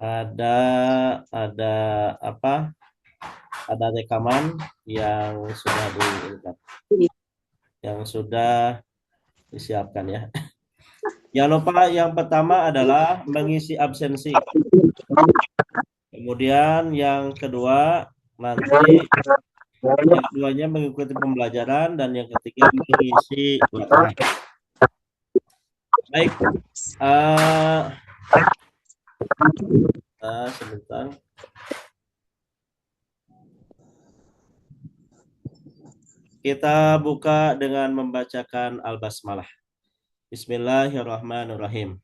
ada ada apa? Ada rekaman yang sudah yang sudah disiapkan ya. Jangan lupa yang pertama adalah mengisi absensi. Kemudian yang kedua nanti yang keduanya mengikuti pembelajaran dan yang ketiga mengisi latihan. Baik, sebentar. Kita buka dengan membacakan Al-Basmalah. Bismillahirrahmanirrahim.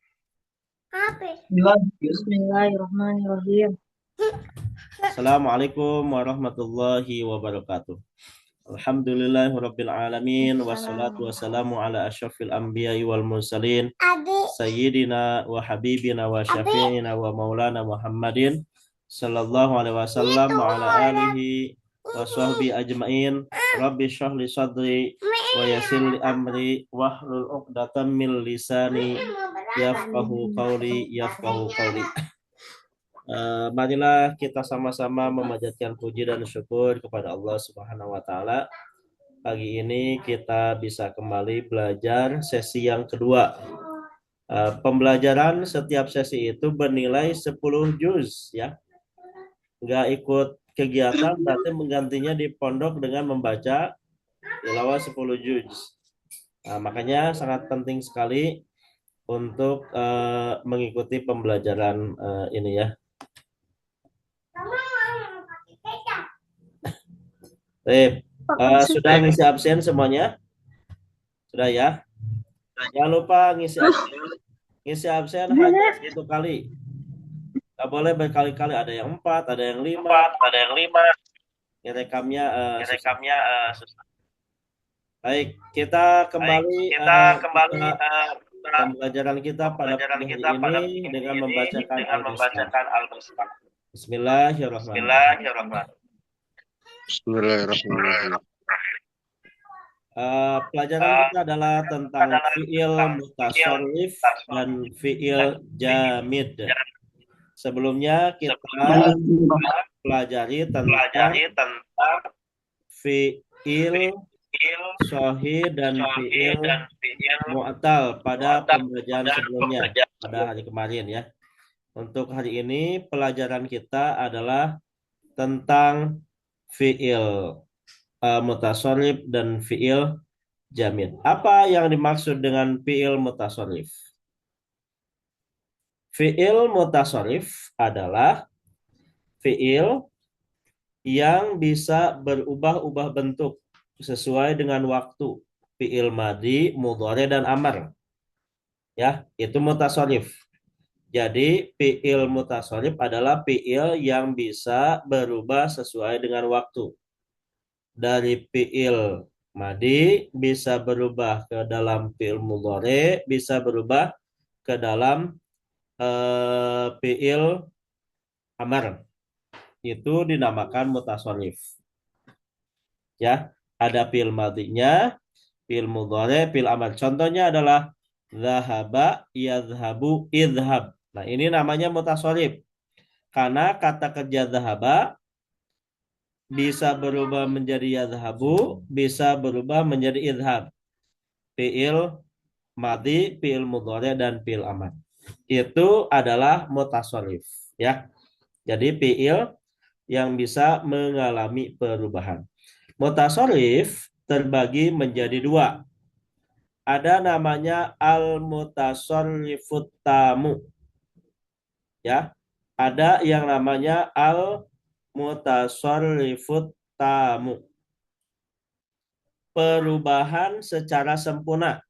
Bismillahirrahmanirrahim. Assalamualaikum warahmatullahi wabarakatuh. Alhamdulillahirabbil alamin wassalatu wassalamu ala asyrafil anbiya'i wal mursalin sayyidina wa habibina wa syafi'ina wa maulana Muhammadin sallallahu alaihi wasallam wa ala alihi wa sahbihi ajmain. Rabbi shrah li sadri wa yassir li amri wahlul 'uqdatam min lisani yafqahu qawli. Marilah kita sama-sama memanjatkan puji dan syukur kepada Allah Subhanahu wa taala. Pagi ini kita bisa kembali belajar sesi yang kedua. Pembelajaran setiap sesi itu bernilai 10 juz ya. Nggak ikut kegiatan berarti menggantinya di pondok dengan membaca tilawah 10 juz. Makanya sangat penting sekali untuk mengikuti pembelajaran ini ya. Sudah ngisi absen semuanya? Sudah ya? Jangan lupa ngisi absen. Ngisi absen hanya 1 kali. Gak boleh berkali-kali. Ada yang 4, ada yang 5. Rekamnya susah. Baik, kita kembali pembelajaran kita pada pagi ini dengan membacakan Al-Basmalah. Bismillahirrahmanirrahim. Pelajaran kita adalah tentang fi'il mutasharrif dan fi'il jamid. Sebelumnya kita pelajari tentang fi'il sahih dan fi'il mu'tal pada pembelajaran sebelumnya pada hari kemarin ya. Untuk hari ini pelajaran kita adalah tentang fi'il mutasharrif dan fi'il jamid. Apa yang dimaksud dengan fi'il mutasharrif? Fi'il mutasharrif adalah fi'il yang bisa berubah-ubah bentuk sesuai dengan waktu. Fi'il madi, mudhari dan amar. Ya, itu mutasharrif. Jadi fi'il mutasharrif adalah fi'il yang bisa berubah sesuai dengan waktu. Dari fi'il madi bisa berubah ke dalam fi'il mudhari, bisa berubah ke dalam fi'il amar. Itu dinamakan mutasharrif. Ya, ada fi'il madinya, fi'il mudhari, fi'il amar. Contohnya adalah zahaba, yadhhabu, idhhab. Nah, ini namanya mutasharrif. Karena kata kerja zahaba bisa berubah menjadi yadhhabu, bisa berubah menjadi idhhab. Fi'il madi, fi'il mudhari dan fi'il amar. Itu adalah mutasharrif, ya. Jadi fi'il yang bisa mengalami perubahan. Mutasharrif terbagi menjadi 2. Ada namanya al-mutasharrifut tamu. Ya. Ada yang namanya al-mutasharrifut tamu. Perubahan secara sempurna.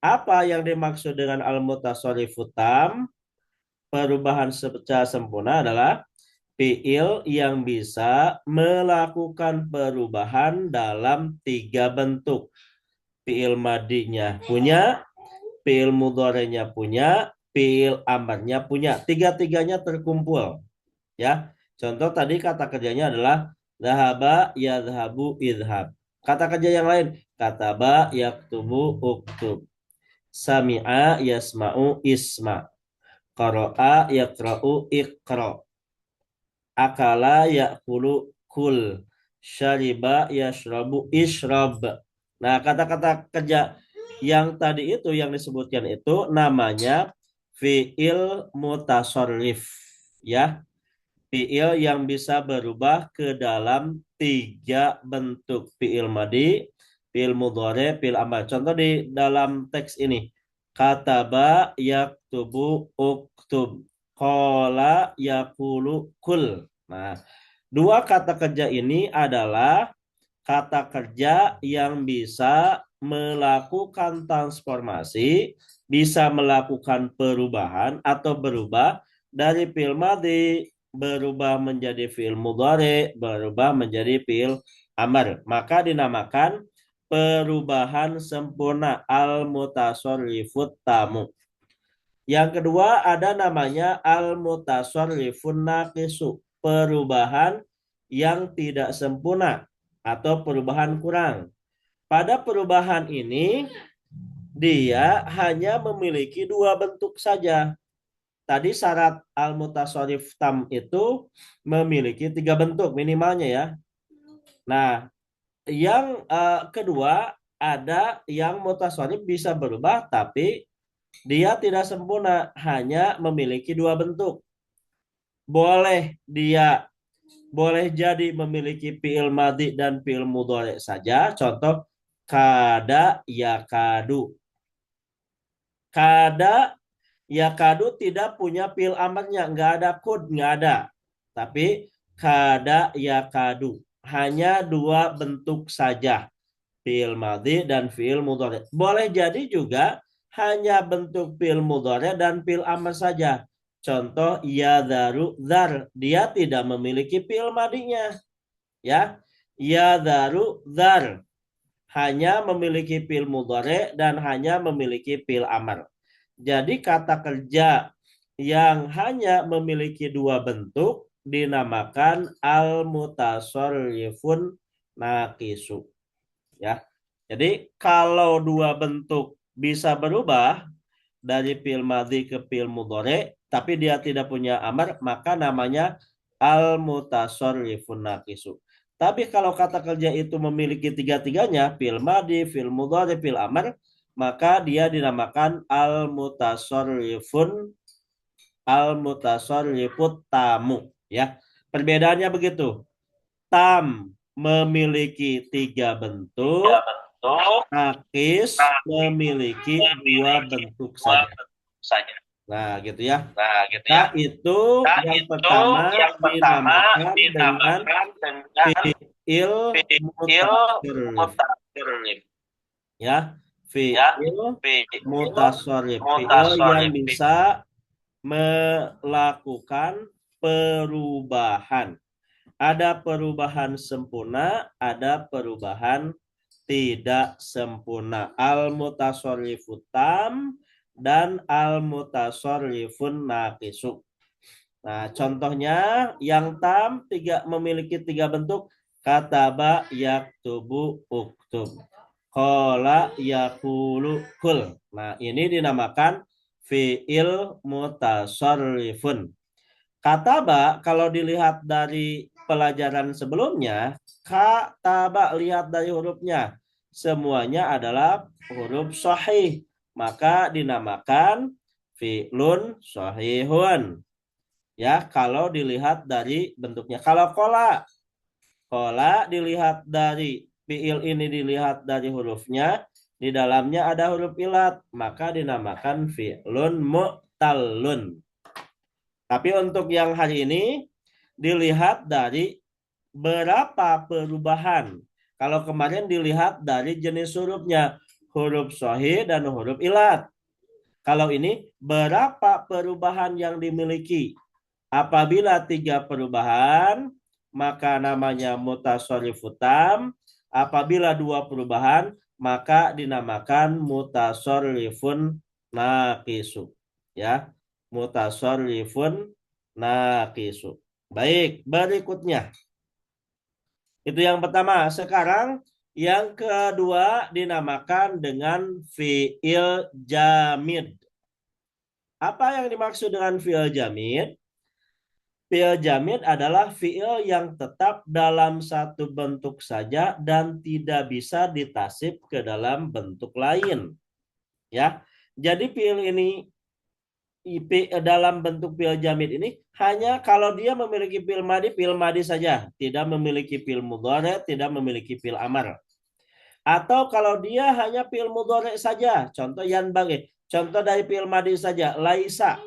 Apa yang dimaksud dengan al-mutasharrifut tam? Perubahan secara sempurna adalah fi'il yang bisa melakukan perubahan dalam 3 bentuk. Fi'il madinya punya, fi'il mudhari'nya punya, fi'il amarnya punya. Tiga-tiganya terkumpul. Ya. Contoh tadi kata kerjanya adalah zahaba, yadhhabu, idhhab. Kata kerja yang lain, kataba, yaktubu, uktub. Sami'a, yasma'u, isma'. Qara'a yaqra'u iqra. Akala ya'kulu kul. Syariba yashrabu ishrab. Nah, kata-kata kerja yang tadi itu yang disebutkan itu namanya fi'il mutasarrif, ya. Fi'il yang bisa berubah ke dalam 3 bentuk. Fi'il madi, fi'il mudhari, fi'il amar. Contoh di dalam teks ini. Kataba yaktubu uktub. Qala yakulu kul. Nah, 2 kata kerja ini adalah kata kerja yang bisa melakukan transformasi, bisa melakukan perubahan atau berubah dari fi'il madhi berubah menjadi fi'il mudhari, berubah menjadi fi'il amar. Maka dinamakan perubahan sempurna al-mutasarrifut tamu. Yang kedua ada namanya al-mutasarrifun naqisu, perubahan yang tidak sempurna atau perubahan kurang. Pada perubahan ini dia hanya memiliki 2 bentuk saja. Tadi syarat al-mutasarrif tam itu memiliki 3 bentuk minimalnya ya. Nah, yang kedua ada yang mutasarrif bisa berubah tapi dia tidak sempurna, hanya memiliki 2 bentuk. Boleh jadi memiliki fi'il madhi dan fi'il mudhari saja. Contoh kada yakadu. Kada yakadu tidak punya fi'il amarnya, nggak ada kud, nggak ada. Tapi kada yakadu hanya 2 bentuk saja, fi'il madhi dan fi'il mudhari. Boleh jadi juga hanya bentuk fi'il mudhari dan fi'il amr saja. Contoh yadharu dzar, dia tidak memiliki fi'il madhinya. Ya. Yadharu dzar hanya memiliki fi'il mudhari dan hanya memiliki fi'il amr. Jadi kata kerja yang hanya memiliki 2 bentuk dinamakan al-mutasarrifun naqisu. Ya. Jadi kalau 2 bentuk bisa berubah dari fi'il madhi ke fi'il mudhari tapi dia tidak punya amar, maka namanya al-mutasarrifun naqisu. Tapi kalau kata kerja itu memiliki 3-tiganya, fi'il madhi, fi'il mudhari, fi'il amar, maka dia dinamakan al-mutasarrifut tamu, ya. Perbedaannya begitu. Tam memiliki 3 bentuk, nakis memiliki 2 bentuk saja. Nah, gitu ya. Nah, itu yang pertama dinamakan dengan fi'il mutasarrif. Ya, fi'il mutasarrif. Fi'il yang bisa melakukan perubahan. Ada perubahan sempurna, ada perubahan tidak sempurna. Al-mutasarrifut tam dan al-mutasarrifun naqisu. Nah, contohnya yang tam memiliki 3 bentuk. Kataba yaktubu uktub. Qala yakulu kul. Nah, ini dinamakan fi'il mutasarrifun. Kataba kalau dilihat dari pelajaran sebelumnya, kataba lihat dari hurufnya. Semuanya adalah huruf sahih. Maka dinamakan fi'lun sahihun. Ya, kalau dilihat dari bentuknya. Kalau kola dilihat dari fi'il ini dilihat dari hurufnya, di dalamnya ada huruf ilat, maka dinamakan fi'lun mu'tallun. Tapi untuk yang hari ini dilihat dari berapa perubahan. Kalau kemarin dilihat dari jenis hurufnya, huruf sahih dan huruf ilat. Kalau ini berapa perubahan yang dimiliki? Apabila 3 perubahan, maka namanya mutasarrifut tam. Apabila 2 perubahan, maka dinamakan mutasarrifun naqisu. Ya, mutasarrifun naqisu. Baik, berikutnya. Itu yang pertama. Sekarang yang kedua dinamakan dengan fi'il jamid. Apa yang dimaksud dengan fi'il jamid? Fi'il jamid adalah fi'il yang tetap dalam satu bentuk saja dan tidak bisa ditasib ke dalam bentuk lain. Ya. Jadi fi'il ini dalam bentuk fi'il jamid ini hanya kalau dia memiliki fi'il madi saja, tidak memiliki fi'il mudhari, tidak memiliki fi'il amar. Atau kalau dia hanya fi'il mudhari saja, contoh yanbaghi, contoh dari fi'il madi saja, laisa.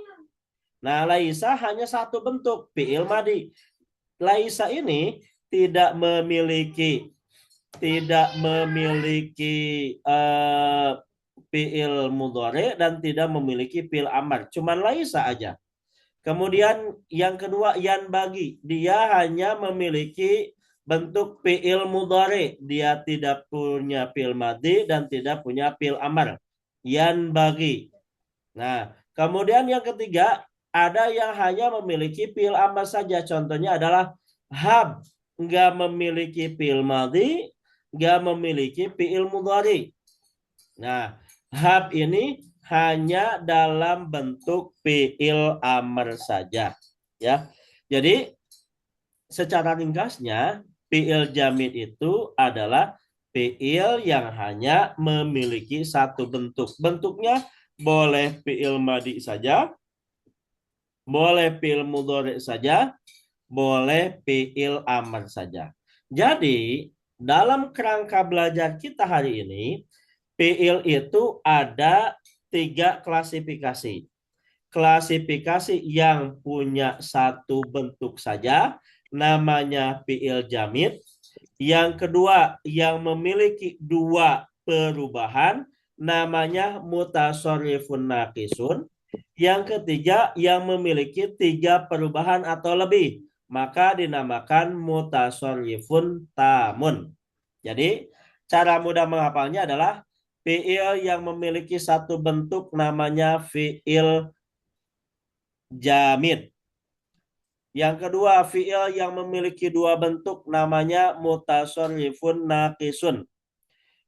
Nah, laisa hanya satu bentuk, fi'il madi. Laisa ini tidak memiliki fi'il mudhari dan tidak memiliki fi'il amar, cuman laisa aja. Kemudian yang kedua yanbaghi, dia hanya memiliki bentuk fi'il mudhari, dia tidak punya fi'il madi dan tidak punya fi'il amar. Yanbaghi. Nah, kemudian yang ketiga ada yang hanya memiliki fi'il amar saja. Contohnya adalah hab, nggak memiliki fi'il madi, nggak memiliki fi'il mudhari. Nah, hab ini hanya dalam bentuk fi'il amr saja, ya. Jadi secara ringkasnya fi'il jamid itu adalah fi'il yang hanya memiliki satu bentuk. Bentuknya boleh fi'il madi saja, boleh fi'il mudhari saja, boleh fi'il amr saja. Jadi dalam kerangka belajar kita hari ini, fi'il itu ada 3 klasifikasi. Klasifikasi yang punya satu bentuk saja, namanya fi'il jamid. Yang kedua, yang memiliki 2 perubahan, namanya mutasharrifun naqisun. Yang ketiga, yang memiliki 3 perubahan atau lebih, maka dinamakan mutasharrifun tamun. Jadi, cara mudah menghafalnya adalah fi'il yang memiliki satu bentuk namanya fi'il jamid. Yang kedua, fi'il yang memiliki 2 bentuk namanya mutasharrifun naqisun.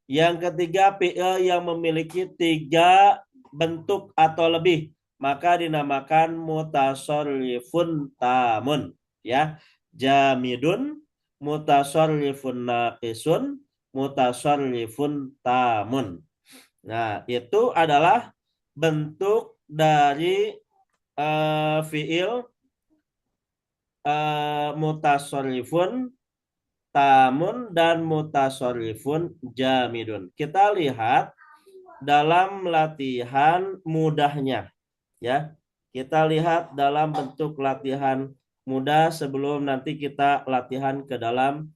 Yang ketiga, fi'il yang memiliki 3 bentuk atau lebih, maka dinamakan mutasharrifun tamun, ya. Jamidun, mutasharrifun naqisun, mutasharrifun tamun. Nah, itu adalah bentuk dari fi'il mutasharrifun tamun dan mutasharrifun jamidun. Kita lihat dalam latihan mudahnya, ya. Kita lihat dalam bentuk latihan mudah sebelum nanti kita latihan ke dalam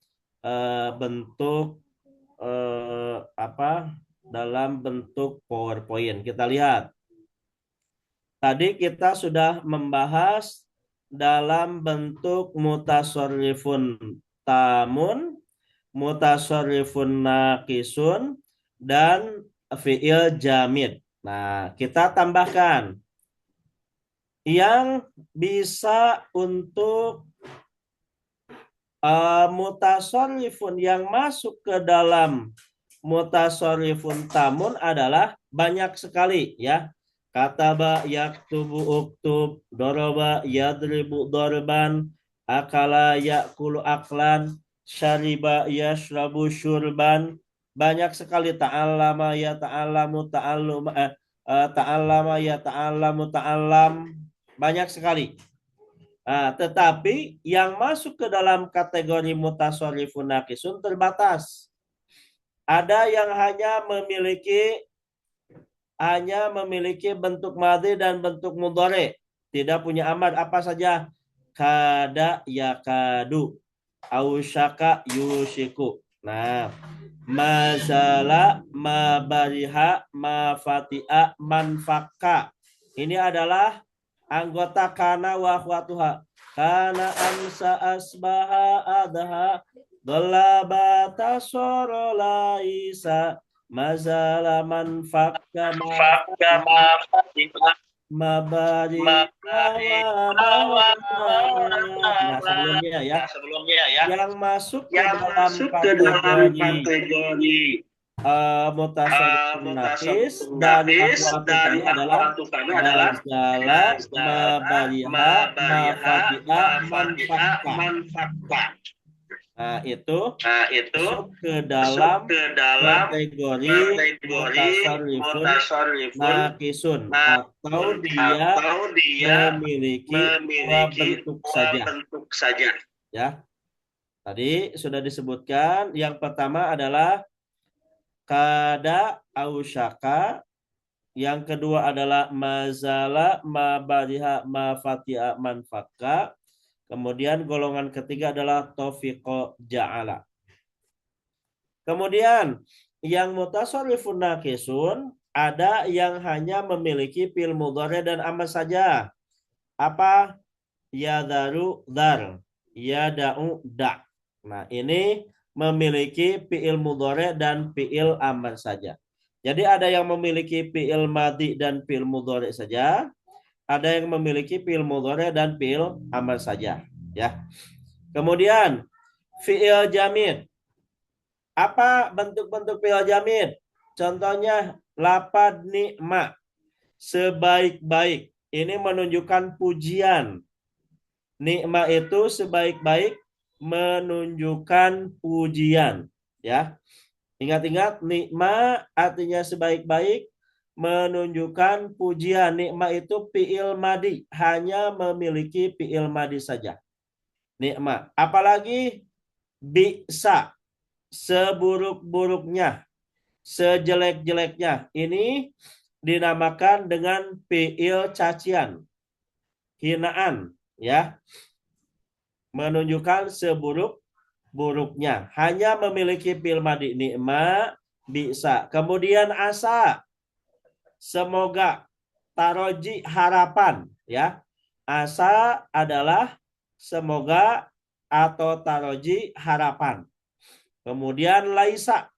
bentuk dalam bentuk PowerPoint. Kita lihat. Tadi kita sudah membahas dalam bentuk mutasharrifun tamun, mutasharrifun naqisun, dan fi'il jamid. Nah, kita tambahkan yang bisa untuk mutasharrifun yang masuk ke dalam mutasharrifun tamun adalah banyak sekali, ya. Kataba yaktubu uktub, doroba yadribu dorban, akala yakulu aklan, syariba yashrabu syurban. Banyak sekali. Ta'allama ya ta'allamu ta'allum, ta'allama ya ta'allamu ta'allam. Banyak sekali. Tetapi yang masuk ke dalam kategori mutasharrifun naqisun terbatas. Ada yang hanya memiliki bentuk madhi dan bentuk mudhari, tidak punya amad. Apa saja? Kada yakadu, ausyaka yushiku. Nah, mazala, mabariha, mafati'a, manfaka. Ini adalah anggota kana wa akhwatuha. Kana amsa asbaha adha, dolabata soro laisa, mazala manfaka mabari. Nah, sebelumnya ya. Yang masuk ke dalam kategori Mutasarrifun nakis Mutasarrifun dari nafis akhwatu dari kana adalah akhwatu kana adalah nazala, nazala, mabariha, mabariha, mafadi'a, mafadi'a, manfakka. manfakka. Nah, itu Nah, itu masuk ke masuk dalam ke dalam kategori kategori mutasarrifun mutasarrifun nakisun, atau nakisun dia atau dia memiliki dua memiliki bentuk dua saja. bentuk saja. Ya, tadi sudah disebutkan. Yang pertama adalah kada ausyaka. Yang kedua adalah mazala, mabariha, mafatiha, manfaka. Kemudian golongan ketiga adalah tofiqo ja'ala. Kemudian yang mutasarrifun naqisun ada yang hanya memiliki fi'il mudhari dan amr saja. Apa? Yadharu dhar, yada'u da'. Nah, ini memiliki fi'il mudhari dan fi'il amr saja. Jadi ada yang memiliki fi'il madhi dan fi'il mudhari saja, ada yang memiliki fi'il mudhari dan fi'il amr saja, ya. Kemudian fi'il jamid. Apa bentuk-bentuk fi'il jamid? Contohnya lapad ni'ma, sebaik-baik. Ini menunjukkan pujian. Ni'ma itu sebaik-baik menunjukkan pujian, ya. Ingat-ingat, nikma artinya sebaik-baik menunjukkan pujian. Nikma itu fi'il madi, hanya memiliki fi'il madi saja. Nikma. Apalagi bisa, seburuk-buruknya, sejelek-jeleknya. Ini dinamakan dengan fi'il cacian, hinaan, ya. Menunjukkan seburuk-buruknya. Hanya memiliki fi'il madi, nikma, bisa. Kemudian asa, semoga, taroji, harapan, ya. Asa adalah semoga atau taroji, harapan. Kemudian laisa,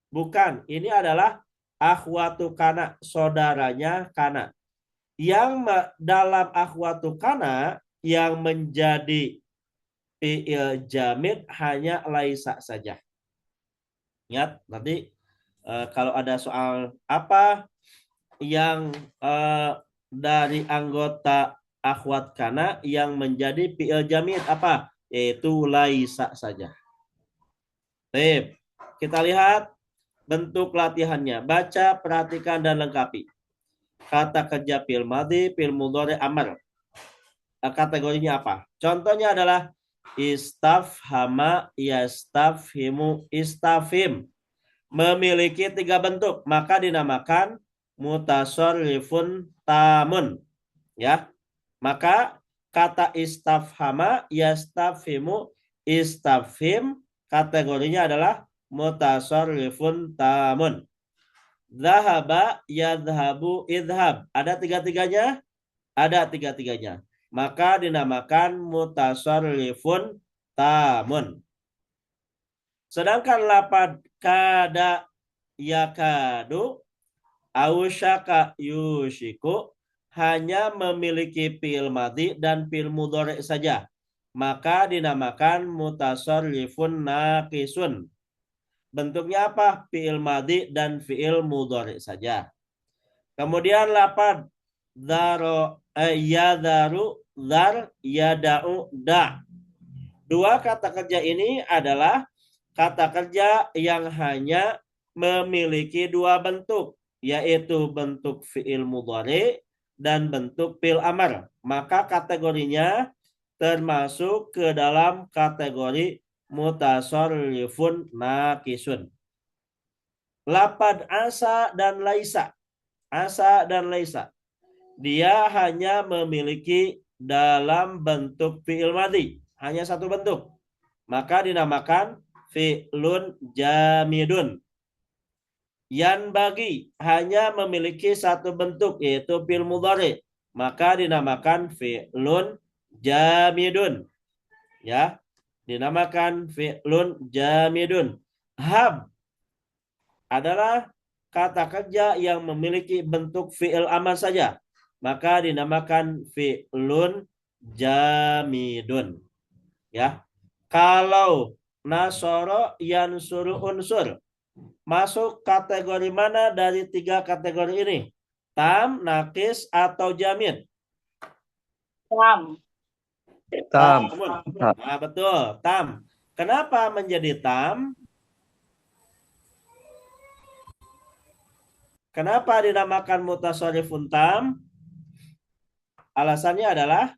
bukan. Ini adalah akhwatu kana, saudaranya kana. Yang dalam akhwatu kana yang menjadi fi'il jamid hanya laisa saja. Ingat nanti kalau ada soal apa yang dari anggota akhwat kana yang menjadi fi'il jamid apa? Yaitu laisa saja. Baik, kita lihat bentuk latihannya. Baca, perhatikan dan lengkapi. Kata kerja fi'il madhi, fi'il mudhari, amr. Kategorinya apa? Contohnya adalah istafhama, yastafhimu, istafhim. Memiliki 3 bentuk, maka dinamakan mutasarrifun tamun. Ya. Maka kata istafhama, yastafhimu, istafhim kategorinya adalah mutasarrifun tamun. Zahaba, yadhabu, idhab. Ada 3-3-nya? Ada 3-3-nya. Maka dinamakan mutasarrifun tamun. Sedangkan lapad kada, yakadu, ausyaka, yushiku hanya memiliki fi'il madhi dan fi'il mudhari saja. Maka dinamakan mutasarrifun naqisun. Bentuknya apa? Fi'il madhi dan fi'il mudhari saja. Kemudian lapad yadharu, dhar, yada'u, da. 2 kata kerja ini adalah kata kerja yang hanya memiliki 2 bentuk, yaitu bentuk fi'il mudhari dan bentuk fi'il amr. Maka kategorinya termasuk ke dalam kategori mutasarrifun naqisun. Lapad asa dan laisa. Asa dan laisa. Dia hanya memiliki dalam bentuk fi'il madhi, hanya 1 bentuk. Maka dinamakan fi'lun jamidun. Yan bagi hanya memiliki 1 bentuk, yaitu fi'il mudhari. Maka dinamakan fi'lun jamidun. Ya, dinamakan fi'lun jamidun. Hab adalah kata kerja yang memiliki bentuk fi'il amr saja. Maka dinamakan fi'lun jamidun. Ya. Kalau nasoro yansuru unsur, Masuk kategori mana dari 3 kategori ini? Tam, nakis, atau jamid? Tam. Tam. Nah, betul, tam. Kenapa menjadi tam? Kenapa dinamakan mutasharrifun tam? Alasannya adalah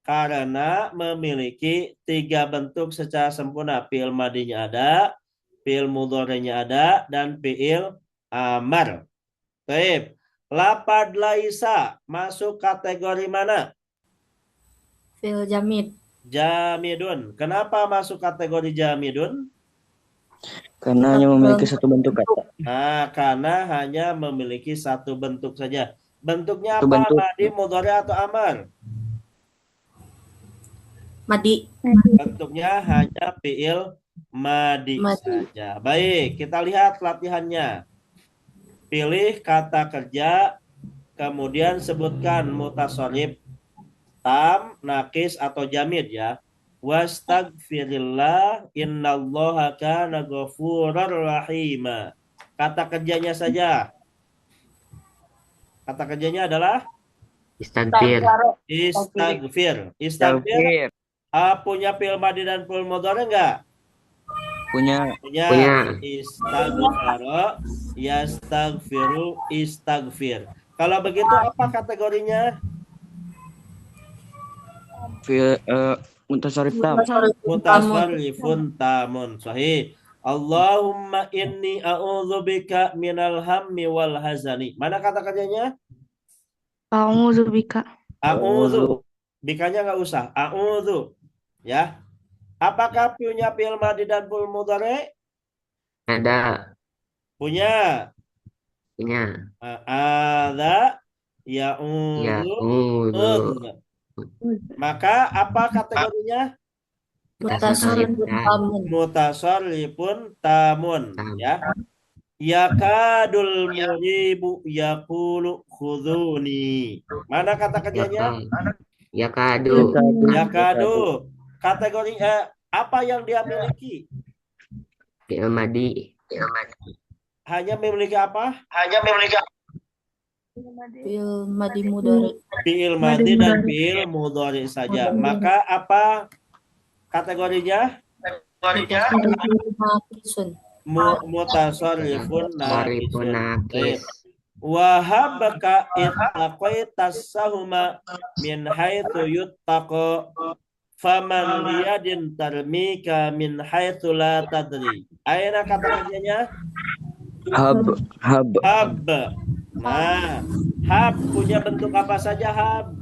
karena memiliki 3 bentuk secara sempurna. Fi'il madinya ada, fi'il mudhari'nya ada, dan fi'il amar. Baik. Lapad laisa masuk kategori mana? Fi'il jamid. Jamidun. Kenapa masuk kategori jamidun? Karena hanya memiliki satu bentuk kata. Nah, karena hanya memiliki satu bentuk saja. Bentuknya Satu apa? bentuk. Madi, mudhari, atau amar? Madi. Bentuknya hanya fi'il madi saja. Baik, kita lihat latihannya. Pilih kata kerja, kemudian sebutkan mutasharrif, tam, nakis, atau jamid ya. Wastagfirillah innallaha kana ghafurur rahima. Kata kerjanya saja. Kata kerjanya adalah Istagfir. istagfir. Istagfir punya fi'il madi dan fi'il mudhari enggak? Punya. Punya. Istaghfara, yastaghfiru, istagfir. Kalau begitu apa kategorinya? Mutasharrif tam. Mutasharrifun tamun. Sahih. Allahumma inni a'udzubika minal hammi wal hazani. Mana kata kerjanya? A'udzubika. A'udzu. Bikanya enggak usah. A'udzu. Ya. Apakah punya fi'il madi dan fi'il mudhari? Ada. Punya. Ada ya'udzu. Maka apa kategorinya? Mutasharrifun tamun. Ya. Yakadul muribu yaqulu khuduni. Mana kata kerjanya? Yakadu. Yakadu. Kategori apa yang dia miliki? Fi'il madi. Hanya memiliki apa? Fi'il madi mudhari. Fi'il madi dan fi'il mudhari saja. Maka apa kategorinya? Mutasharrifun nakis. Wahabaka ittaqaitas sahuma min haitsu yuttaqa faman liyadin tarmika min haitsu la tadri. Aina kata kerjanya? Hab. Nah, hab punya bentuk apa saja hab?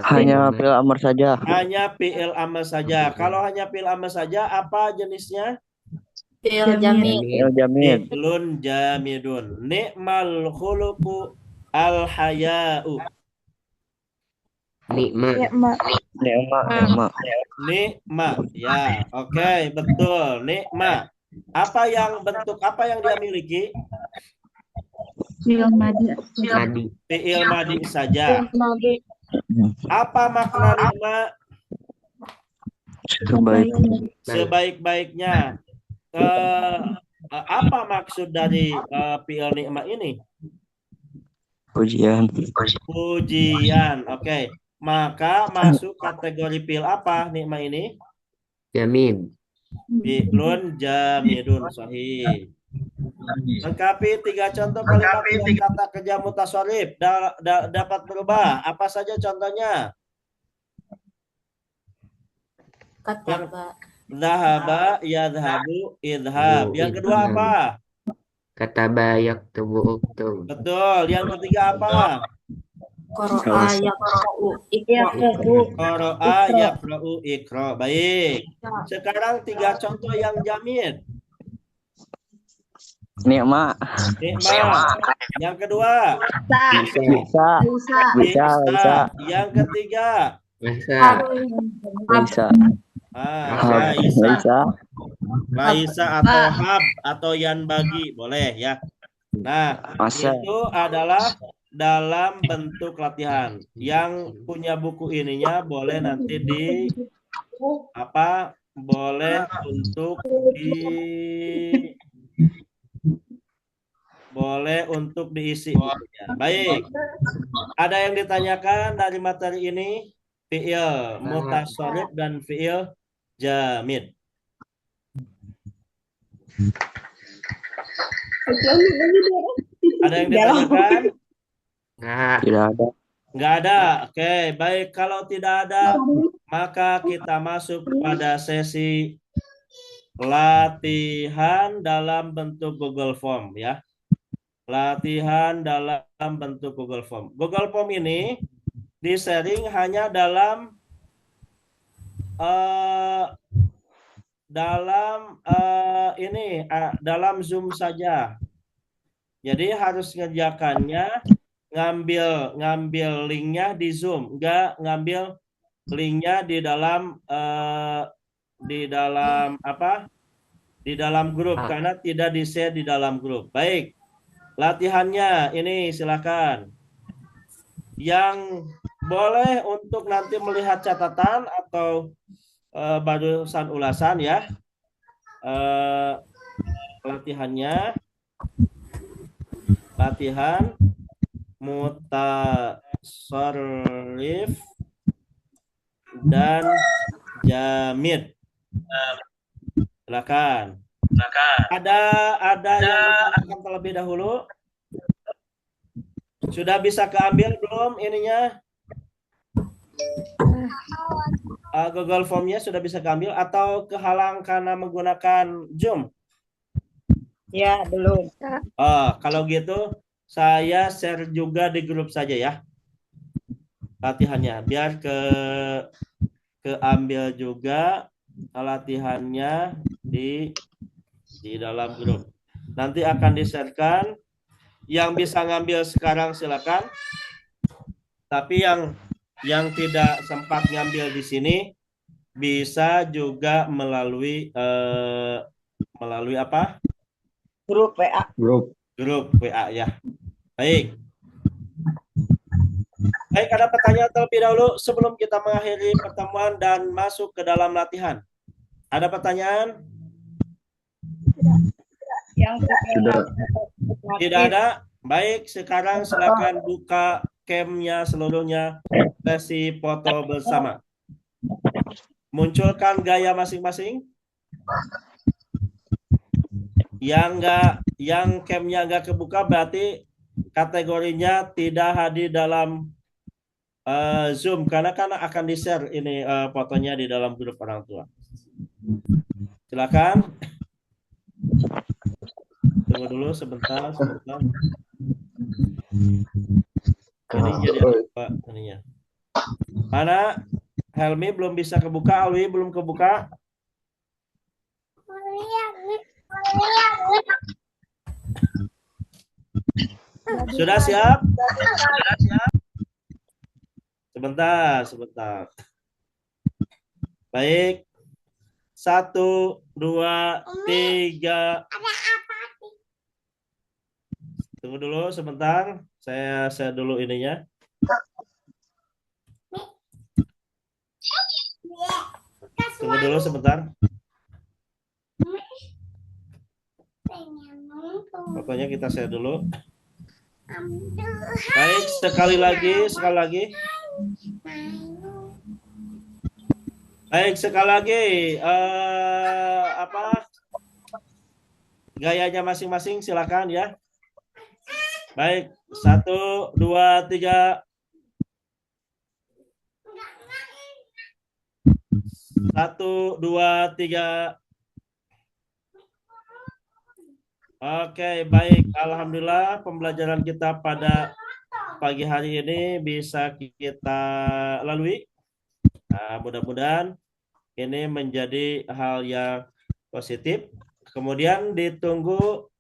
Hanya fi'il amr saja. Hanya fi'il amr saja. Kalau hanya fi'il amr saja, apa jenisnya? Fi'il jamid. Fi'lun jamidun. Ni'mal khuluqu al haya'u. Nikma. Ya, oke, betul. Nikma. Bentuk apa yang dia miliki? Fi'il madi. Fi'il madi saja. Apa makna nikma? Sebaik-baiknya. Apa maksud dari fi'il nikma ini? Pujian. Oke. Maka masuk kategori fi'il apa nikma ini? Jamid. Fi'lun jamidun. Sahih. Lengkapi 3 contoh kalimat yang kata kerja mutasharrif dapat berubah. Apa saja contohnya? Kataba. Zahaba, yadhabu, idhab. Yang kedua apa? Kataba yaktubu uktub. Betul. Yang ketiga apa? Qara'a yaqra'u. Qara'a yaqra'u iqra. Baik. Sekarang 3 contoh yang jamid. Nikma. Yang kedua. Bisa. Yang ketiga. Bisa. Laisa atau hab atau yan bagi boleh ya. Nah, itu adalah dalam bentuk latihan. Yang punya buku ininya boleh nanti boleh untuk diisi bukunya. Baik. Ada yang ditanyakan dari materi ini? Fi'il mutasharrif dan fi'il jamid. Ada yang ditanyakan? Enggak. Tidak ada. Nggak ada. Oke, baik. Kalau tidak ada, maka kita masuk pada sesi latihan dalam bentuk Google Form ya. Latihan dalam bentuk Google Form. Google Form ini di-sharing hanya dalam dalam Zoom saja. Jadi harus ngerjakannya ngambil linknya di Zoom, enggak ngambil linknya di dalam di dalam grup karena tidak di-share di dalam grup. Baik. Latihannya ini silakan. Yang boleh untuk nanti melihat catatan atau barusan ulasan ya. Latihan mutasharrif dan jamid. Silakan. Ada yang akan terlebih dahulu? Sudah bisa keambil belum ininya? Google Form-nya sudah bisa keambil atau kehalang karena menggunakan Zoom? Ya, belum. Kalau gitu saya share juga di grup saja ya. Latihannya biar keambil juga latihannya di dalam grup. Nanti akan di-share-kan. Yang bisa ngambil sekarang silakan. Tapi yang tidak sempat ngambil di sini bisa juga melalui apa? Grup WA. Grup WA ya. Baik. Baik, ada pertanyaan terlebih dahulu sebelum kita mengakhiri pertemuan dan masuk ke dalam latihan. Ada pertanyaan? Tidak ada. Baik, sekarang silakan buka cam-nya seluruhnya, sesi foto bersama. Munculkan gaya masing-masing. Yang cam-nya enggak kebuka berarti kategorinya tidak hadir dalam Zoom karena akan di-share ini fotonya di dalam grup orang tua. Silakan. Tunggu dulu sebentar. Ini jadi apa ininya? Mana? Helmi belum bisa kebuka, Alwi belum kebuka. Sudah siap? Sebentar. Baik. 1, 2, 3. Tunggu dulu sebentar. Saya dulu ininya. Tunggu dulu sebentar. Pokoknya kita share dulu. Baik, sekali lagi. Baik, sekali lagi. Gayanya masing-masing silakan ya. Baik, 1, 2, 3. 1, 2, 3. Oke, baik. Alhamdulillah pembelajaran kita pada pagi hari ini bisa kita lalui. Nah, mudah-mudahan ini menjadi hal yang positif. Kemudian ditunggu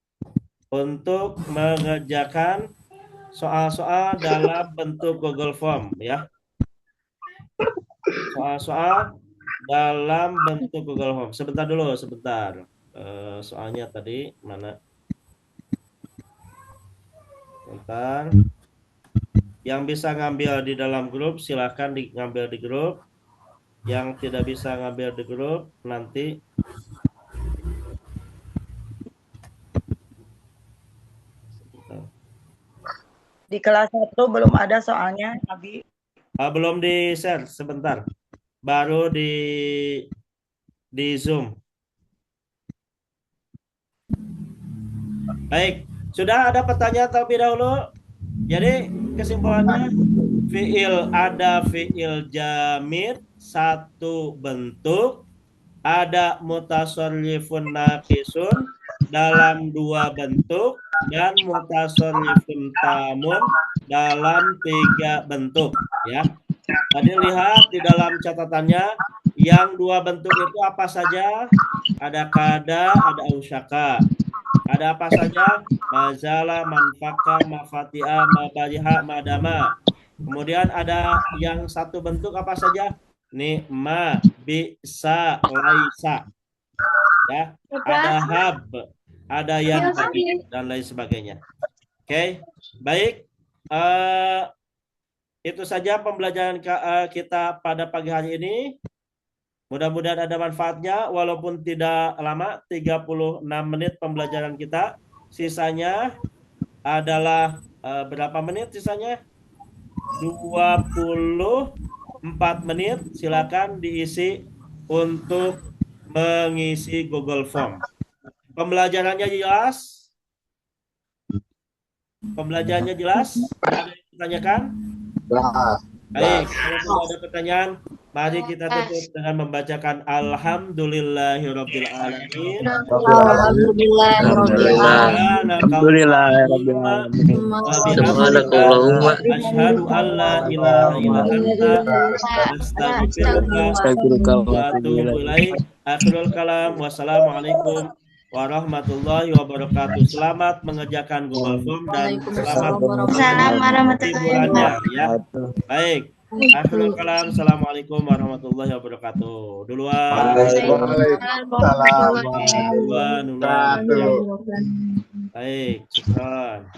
untuk mengerjakan soal-soal dalam bentuk Google Form ya. Soal-soal dalam bentuk Google Form. Sebentar. Soalnya tadi mana? Bentar. Yang bisa ngambil di dalam grup silahkan ngambil di grup. Yang tidak bisa ngambil di grup nanti Di kelas 1 belum ada soalnya, Abi. belum di share sebentar. Baru di Zoom. Baik, sudah ada pertanyaan terlebih dahulu. Jadi kesimpulannya ada fiil jamid satu bentuk, ada mutasarrifun naqisun dalam dua bentuk, dan mutasarrifun tamun dalam tiga bentuk, ya. Tadi lihat di dalam catatannya yang dua bentuk itu apa saja? Ada kada, ada ausyaka. Ada apa saja? Mazala, manfaka, mafatiha, mabariha, madama. Kemudian ada yang satu bentuk apa saja? Ni'ma, bisa, laisa. Ya, ada hab, ada yang dan lain sebagainya. Oke, baik. Itu saja pembelajaran kita pada pagi hari ini. Mudah-mudahan ada manfaatnya, walaupun tidak lama, 36 menit pembelajaran kita. Sisanya adalah berapa menit sisanya? 24 menit. Silakan diisi untuk mengisi Google Form. Pembelajarannya jelas? Pembelajarannya jelas? Ada yang ditanyakan? Baik, kalau tidak ada pertanyaan, mari kita tutup dengan membacakan Alhamdulillahirabbil alamin. Subhanakallahumma Asyhadu an la ilaha illa anta astaghfiruka wa atubu ilaik. Akhirul kalam. Wassalamualaikum warahmatullahi wabarakatuh. Selamat mengerjakan Google Form dan selamat hiburannya, ya. Baik. Akhirul kalam. Assalamualaikum warahmatullahi wabarakatuh. Duluan. Baik. Syukran.